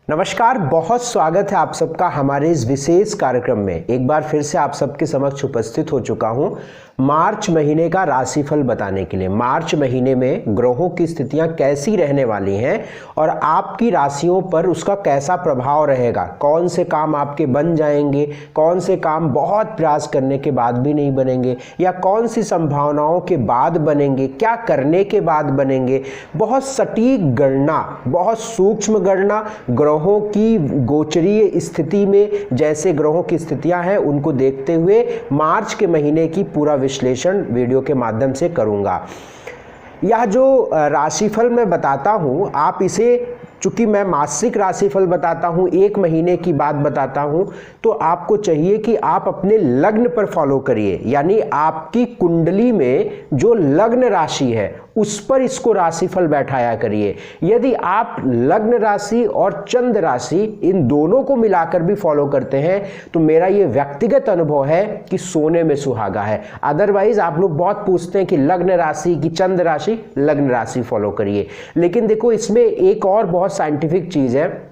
नमस्कार, बहुत स्वागत है आप सबका हमारे इस विशेष कार्यक्रम में। एक बार फिर से आप सबके समक्ष उपस्थित हो चुका हूं मार्च महीने का राशिफल बताने के लिए। मार्च महीने में ग्रहों की स्थितियां कैसी रहने वाली हैं और आपकी राशियों पर उसका कैसा प्रभाव रहेगा, कौन से काम आपके बन जाएंगे, कौन से काम बहुत प्रयास करने के बाद भी नहीं बनेंगे या कौन सी संभावनाओं के बाद बनेंगे, क्या करने के बाद बनेंगे। बहुत सटीक गणना, बहुत सूक्ष्म गणना ग्रहों की गोचरीय स्थिति में, जैसे ग्रहों की स्थितियां हैं उनको देखते हुए मार्च के महीने की पूरा विश्लेषण वीडियो के माध्यम से करूंगा। यह जो राशिफल मैं बताता हूं, आप इसे, चूंकि मैं मासिक राशिफल बताता हूं, एक महीने की बात बताता हूं, तो आपको चाहिए कि आप अपने लग्न पर फॉलो करिए। यानी आपकी कुंडली में जो लग्न राशि है उस पर इसको राशिफल बैठाया करिए। यदि आप लग्न राशि और चंद्र राशि इन दोनों को मिलाकर भी फॉलो करते हैं तो मेरा ये व्यक्तिगत अनुभव है कि सोने में सुहागा है। अदरवाइज आप लोग बहुत पूछते हैं कि लग्न राशि की चंद्र राशि, लग्न राशि फॉलो करिए। लेकिन देखो, इसमें एक और बहुत साइंटिफिक चीज है।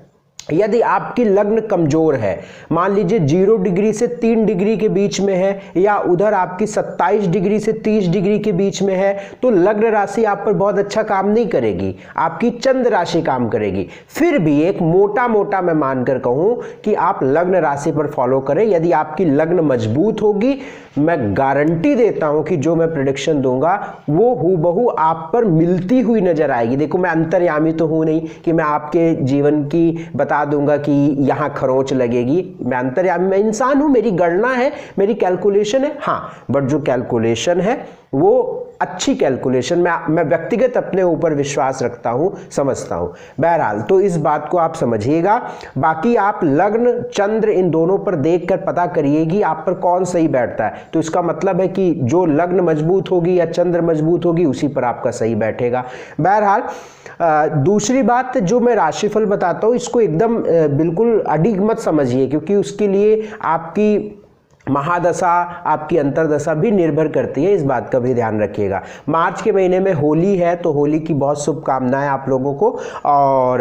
यदि आपकी लग्न कमजोर है, मान लीजिए 0 डिग्री से 3 डिग्री के बीच में है या उधर आपकी 27 डिग्री से 30 डिग्री के बीच में है, तो लग्न राशि आप पर बहुत अच्छा काम नहीं करेगी, आपकी चंद्र राशि काम करेगी। फिर भी एक मोटा मोटा मैं मानकर कहूं कि आप लग्न राशि पर फॉलो करें। यदि आपकी लग्न मजबूत होगी, मैं गारंटी देता हूं कि जो मैं प्रेडिक्शन दूंगा वो हूबहू आप पर मिलती हुई नजर आएगी। देखो, मैं अंतर्यामी तो हूं नहीं कि मैं आपके जीवन की बता दूंगा कि यहां खरोंच लगेगी। मैं अंतर्यामी, मैं इंसान हूं, मेरी गणना है, मेरी कैलकुलेशन है। हाँ, बट जो कैलकुलेशन है वो अच्छी कैलकुलेशन, मैं व्यक्तिगत अपने ऊपर विश्वास रखता हूं, समझता हूं। बहरहाल, तो इस बात को आप समझिएगा। बाकी आप लग्न चंद्र इन दोनों पर देखकर पता करिए कि आप पर कौन सही बैठता है। तो इसका मतलब है कि जो लग्न मजबूत होगी या चंद्र मजबूत होगी उसी पर आपका सही बैठेगा। बहरहाल, दूसरी बात जो मैं राशिफल बताता हूं, इसको एकदम बिल्कुल अडिग मत समझिए, क्योंकि उसके लिए आपकी महादशा, आपकी अंतरदशा भी निर्भर करती है। इस बात का भी ध्यान रखिएगा। मार्च के महीने में होली है, तो होली की बहुत शुभकामनाएं आप लोगों को। और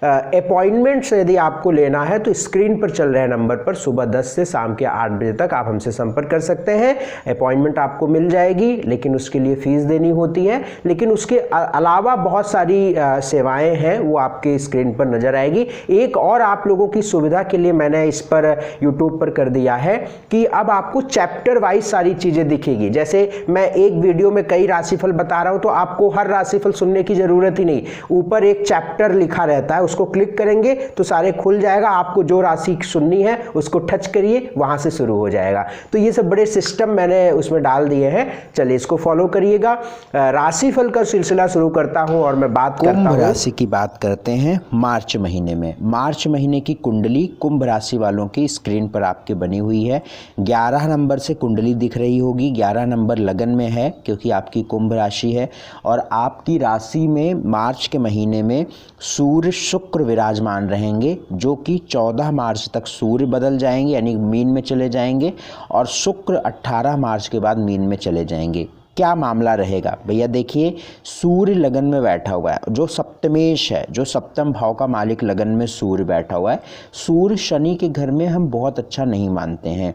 अपॉइंटमेंट्स यदि आपको लेना है तो स्क्रीन पर चल रहे नंबर पर सुबह 10 से शाम के 8 बजे तक आप हमसे संपर्क कर सकते हैं। अपॉइंटमेंट आपको मिल जाएगी, लेकिन उसके लिए फीस देनी होती है। लेकिन उसके अलावा बहुत सारी सेवाएं हैं, वो आपके स्क्रीन पर नजर आएगी। एक और आप लोगों की सुविधा के लिए मैंने इस पर यूट्यूब पर कर दिया है कि अब आपको चैप्टर वाइज सारी चीजें दिखेगी। जैसे मैं एक वीडियो में कई राशिफल बता रहा हूं, तो आपको हर राशिफल सुनने की जरूरत ही नहीं। ऊपर एक चैप्टर लिखा रहता है, उसको क्लिक करेंगे तो सारे खुल जाएगा। आपको जो राशि सुननी है उसको टच करिए, वहां से शुरू हो जाएगा। तो ये सब बड़े सिस्टम मैंने उसमें डाल दिए हैं। चलिए, इसको फॉलो करिएगा। राशिफल का सिलसिला शुरू करता हूं और मैं बात करता हूं, कुंभ राशि की बात करते हैं। मार्च महीने में, मार्च महीने की कुंडली कुंभ राशि वालों की स्क्रीन पर आपके बनी हुई है। 11 नंबर से कुंडली दिख रही होगी। 11 नंबर लगन में है क्योंकि आपकी कुंभ राशि है। और आपकी राशि में मार्च के महीने में सूर्य शुक्र विराजमान रहेंगे, जो कि 14 मार्च तक सूर्य बदल जाएंगे, यानी मीन में चले जाएंगे। और शुक्र 18 मार्च के बाद मीन में चले जाएंगे। क्या मामला रहेगा भैया? देखिए, सूर्य लगन में बैठा हुआ है, जो सप्तमेश है, जो सप्तम भाव का मालिक लगन में सूर्य बैठा हुआ है। सूर्य शनि के घर में हम बहुत अच्छा नहीं मानते हैं।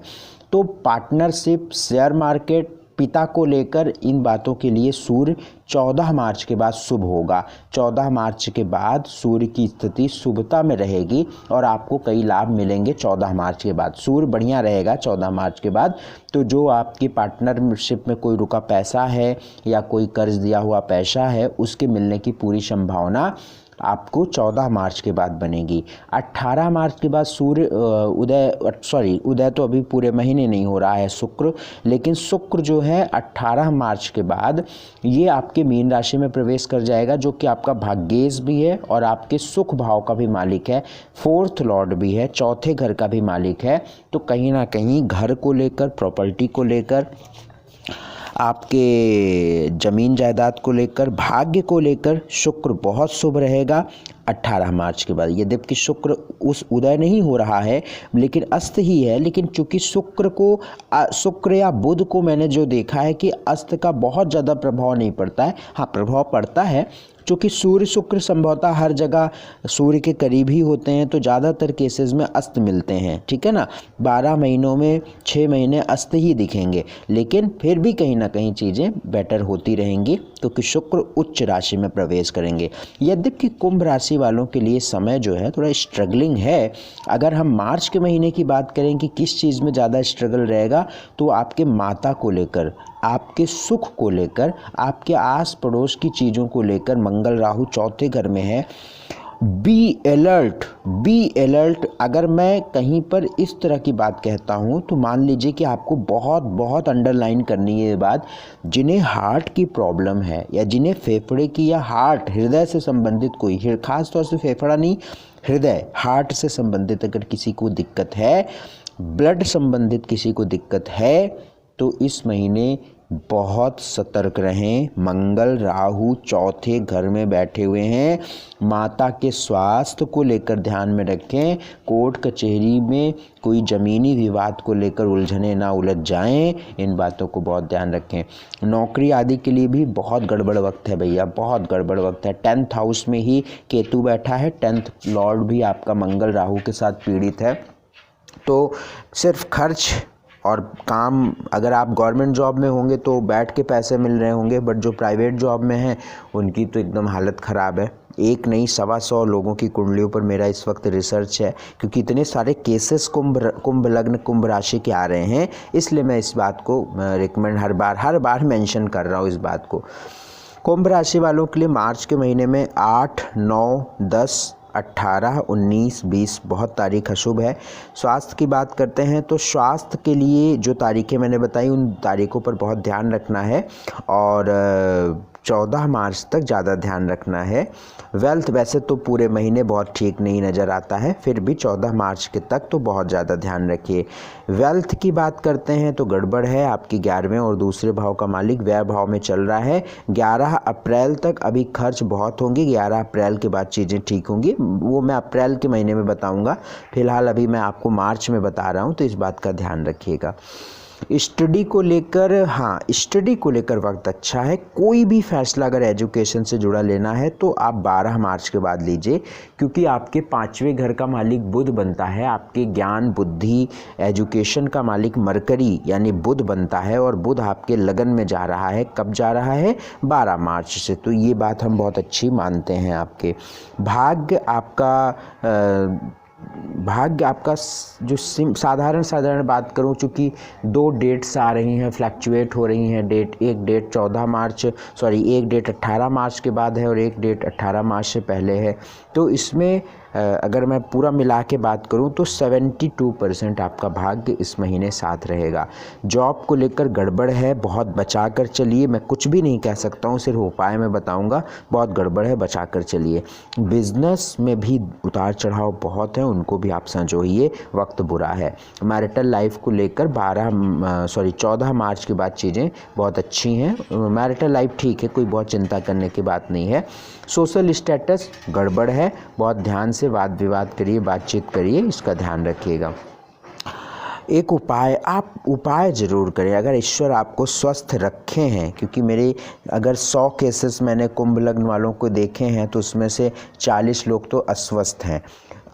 तो पार्टनरशिप, शेयर मार्केट, पिता को लेकर इन बातों के लिए सूर्य 14 मार्च के बाद शुभ होगा। 14 मार्च के बाद सूर्य की स्थिति शुभता में रहेगी और आपको कई लाभ मिलेंगे। 14 मार्च के बाद सूर्य बढ़िया रहेगा। 14 मार्च के बाद तो जो आपकी पार्टनरशिप में कोई रुका पैसा है या कोई कर्ज दिया हुआ पैसा है, उसके मिलने की पूरी संभावना आपको 14 मार्च के बाद बनेगी। 18 मार्च के बाद सूर्य उदय तो अभी पूरे महीने नहीं हो रहा है शुक्र, लेकिन शुक्र जो है 18 मार्च के बाद ये आपके मीन राशि में प्रवेश कर जाएगा, जो कि आपका भाग्येश भी है और आपके सुख भाव का भी मालिक है, 4th लॉर्ड भी है, चौथे घर का भी मालिक है। तो कहीं ना कहीं घर को लेकर, प्रॉपर्टी को लेकर, आपके जमीन जायदाद को लेकर, भाग्य को लेकर शुक्र बहुत शुभ रहेगा 18 मार्च के बाद। यद्यपि शुक्र उस उदय नहीं हो रहा है, लेकिन अस्त ही है। लेकिन चूंकि शुक्र या बुध को मैंने जो देखा है कि अस्त का बहुत ज़्यादा प्रभाव नहीं पड़ता है। हाँ, प्रभाव पड़ता है, चूँकि सूर्य शुक्र संभवतः हर जगह सूर्य के करीब ही होते हैं, तो ज़्यादातर केसेस में अस्त मिलते हैं, ठीक है ना। 12 महीनों में 6 महीने अस्त ही दिखेंगे, लेकिन फिर भी कहीं ना कहीं चीज़ें बेटर होती रहेंगी क्योंकि शुक्र उच्च राशि में प्रवेश करेंगे। यद्यपि कुंभ राशि वालों के लिए समय जो है थोड़ा स्ट्रगलिंग है। अगर हम मार्च के महीने की बात करें कि किस चीज़ में ज़्यादा स्ट्रगल रहेगा, तो आपके माता को लेकर, आपके सुख को लेकर, आपके आस पड़ोस की चीज़ों को लेकर। मंगल राहु चौथे घर में है। Be alert. अगर मैं कहीं पर इस तरह की बात कहता हूँ तो मान लीजिए कि आपको बहुत बहुत अंडरलाइन करनी है ये बात, जिन्हें हार्ट की प्रॉब्लम है या जिन्हें फेफड़े की या हार्ट हृदय से संबंधित कोई, खास तौर से फेफड़ा नहीं, हृदय हार्ट से संबंधित अगर किसी को दिक्कत है, ब्लड संबंधित किसी को दिक्कत है, तो इस महीने बहुत सतर्क रहें। मंगल राहु चौथे घर में बैठे हुए हैं। माता के स्वास्थ्य को लेकर ध्यान में रखें। कोर्ट कचहरी में कोई ज़मीनी विवाद को लेकर उलझने ना उलझ जाएं, इन बातों को बहुत ध्यान रखें। नौकरी आदि के लिए भी बहुत गड़बड़ वक्त है भैया, बहुत गड़बड़ वक्त है। 10th हाउस में ही केतु बैठा है, 10th लॉर्ड भी आपका मंगल राहु के साथ पीड़ित है। तो सिर्फ खर्च और काम, अगर आप गवर्नमेंट जॉब में होंगे तो बैठ के पैसे मिल रहे होंगे, बट जो प्राइवेट जॉब में हैं उनकी तो एकदम हालत ख़राब है। एक नहीं 125 लोगों की कुंडलियों पर मेरा इस वक्त रिसर्च है, क्योंकि इतने सारे केसेस कुंभ लग्न कुंभ राशि के आ रहे हैं, इसलिए मैं इस बात को रिकमेंड हर बार मेंशन कर रहा हूँ इस बात को। कुंभ राशि वालों के लिए मार्च के महीने में 8, 9, 10, 18, 19, 20 बहुत तारीख अशुभ है। स्वास्थ्य की बात करते हैं तो स्वास्थ्य के लिए जो तारीखें मैंने बताई उन तारीखों पर बहुत ध्यान रखना है और 14 मार्च तक ज़्यादा ध्यान रखना है। वेल्थ वैसे तो पूरे महीने बहुत ठीक नहीं नज़र आता है, फिर भी 14 मार्च के तक तो बहुत ज़्यादा ध्यान रखिए। वेल्थ की बात करते हैं तो गड़बड़ है, आपकी 11वें और दूसरे भाव का मालिक व्यय भाव में चल रहा है। 11 अप्रैल तक अभी खर्च बहुत होंगे, 11 अप्रैल के बाद चीज़ें ठीक होंगी, वो मैं अप्रैल के महीने में बताऊँगा। फिलहाल अभी मैं आपको मार्च में बता रहा हूँ, तो इस बात का ध्यान रखिएगा। स्टडी को लेकर वक्त अच्छा है। कोई भी फैसला अगर एजुकेशन से जुड़ा लेना है तो आप 12 मार्च के बाद लीजिए, क्योंकि आपके 5वें घर का मालिक बुध बनता है, आपके ज्ञान बुद्धि एजुकेशन का मालिक मरकरी यानी बुध बनता है, और बुध आपके लगन में जा रहा है। कब जा रहा है? 12 मार्च से। तो ये बात हम बहुत अच्छी मानते हैं। आपके भाग्य आपका जो साधारण बात करूं, चूँकि 2 डेट्स आ रही हैं, फ्लैक्चुएट हो रही हैं डेट। एक डेट 18 मार्च के बाद है और एक डेट 18 मार्च से पहले है। तो इसमें अगर मैं पूरा मिला के बात करूं तो 72% आपका भाग्य इस महीने साथ रहेगा। जॉब को लेकर गड़बड़ है, बहुत बचा कर चलिए। मैं कुछ भी नहीं कह सकता हूं, सिर्फ उपाय मैं बताऊंगा। बहुत गड़बड़ है, बचा कर चलिए। बिजनेस में भी उतार चढ़ाव बहुत है, उनको भी आप संजोइए, वक्त बुरा है। मैरिटल लाइफ को लेकर 14 मार्च के बाद चीज़ें बहुत अच्छी हैं। मैरिटल लाइफ ठीक है, कोई बहुत चिंता करने की बात नहीं है। सोशल स्टेटस गड़बड़ है, बहुत ध्यान से वाद विवाद करिए, बातचीत करिए, इसका ध्यान रखिएगा। एक उपाय ज़रूर करें अगर ईश्वर आपको स्वस्थ रखे हैं, क्योंकि मेरे अगर 100 केसेस मैंने कुंभ लग्न वालों को देखे हैं तो उसमें से 40 लोग तो अस्वस्थ हैं।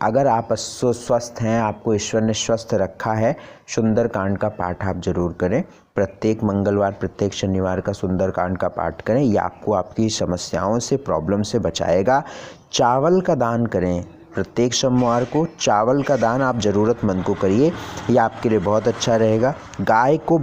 अगर आप स्वस्थ हैं, आपको ईश्वर ने स्वस्थ रखा है, सुंदरकांड का पाठ आप जरूर करें। प्रत्येक मंगलवार, प्रत्येक शनिवार का सुंदरकांड का पाठ करें, यह आपको आपकी समस्याओं से, प्रॉब्लम से बचाएगा। चावल का दान करें, प्रत्येक सोमवार को चावल का दान आप ज़रूरतमंद को करिए, यह आपके लिए बहुत अच्छा रहेगा। गाय को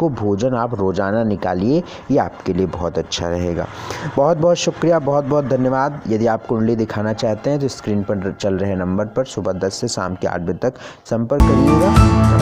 भोजन आप रोज़ाना निकालिए, यह आपके लिए बहुत अच्छा रहेगा। बहुत बहुत शुक्रिया, बहुत बहुत धन्यवाद। यदि आप कुंडली दिखाना चाहते हैं तो स्क्रीन पर चल रहे नंबर पर सुबह 10 से शाम के 8 बजे तक संपर्क करिएगा।